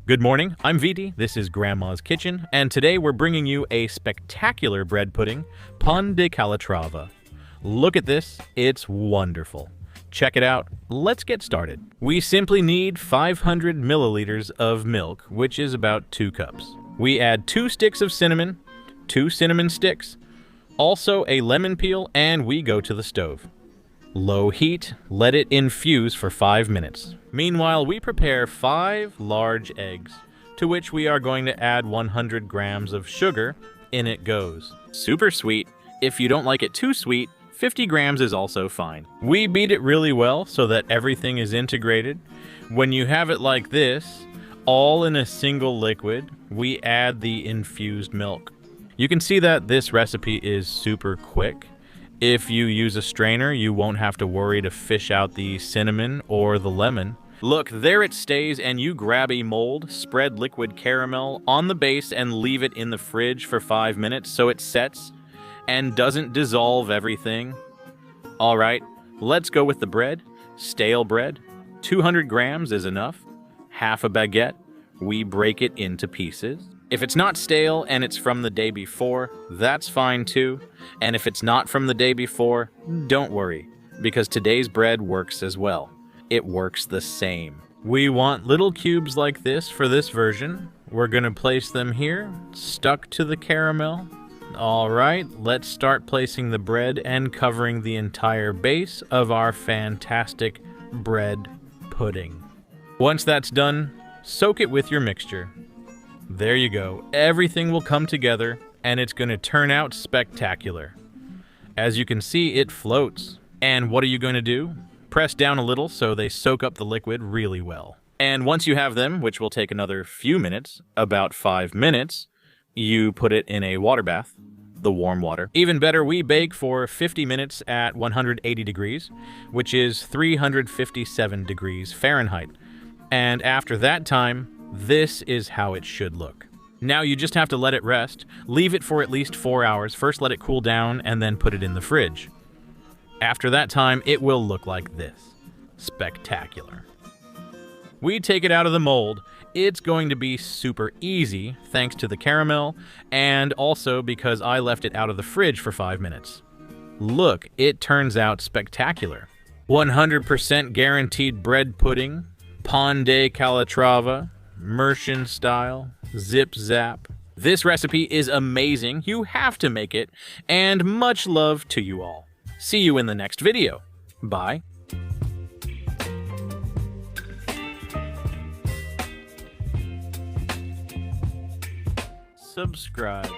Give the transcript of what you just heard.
Good morning, I'm Viti, this is Grandma's Kitchen, and today we're bringing you a spectacular bread pudding, pan de calatrava. Look at this, it's wonderful. Check it out, let's get started. We simply need 500 milliliters of milk, which is about 2 cups. We add 2 sticks of cinnamon, 2 cinnamon sticks, also a lemon peel, and we go to the stove. Low heat, let it infuse for 5 minutes. Meanwhile, we prepare 5 large eggs, to which we are going to add 100 grams of sugar. In it goes. Super sweet. If you don't like it too sweet, 50 grams is also fine. We beat it really well so that everything is integrated. When you have it like this, all in a single liquid, we add the infused milk. You can see that this recipe is super quick. If you use a strainer, you won't have to worry to fish out the cinnamon or the lemon. Look, there it stays, and you grab a mold, spread liquid caramel on the base, and leave it in the fridge for 5 minutes so it sets and doesn't dissolve everything. All right, let's go with the bread. Stale bread, 200 grams is enough. Half a baguette, we break it into pieces. If it's not stale and it's from the day before, that's fine too. And if it's not from the day before, don't worry, because today's bread works as well. It works the same. We want little cubes like this for this version. We're gonna place them here, stuck to the caramel. All right, let's start placing the bread and covering the entire base of our fantastic bread pudding. Once that's done, soak it with your mixture. There you go. Everything will come together, and it's going to turn out spectacular. As you can see, it floats. And what are you going to do? Press down a little so they soak up the liquid really well. And once you have them, which will take another few minutes, about 5 minutes, you put it in a water bath, the warm water. Even better, we bake for 50 minutes at 180 degrees, which is 357 degrees Fahrenheit. And after that time, this is how it should look. Now you just have to let it rest. Leave it for at least 4 hours. First let it cool down and then put it in the fridge. After that time, it will look like this. Spectacular. We take it out of the mold. It's going to be super easy thanks to the caramel and also because I left it out of the fridge for 5 minutes. Look, it turns out spectacular. 100% guaranteed bread pudding, pan de calatrava, Merchant style, zip zap. This recipe is amazing, you have to make it, and much love to you all. See you in the next video. Bye. Subscribe.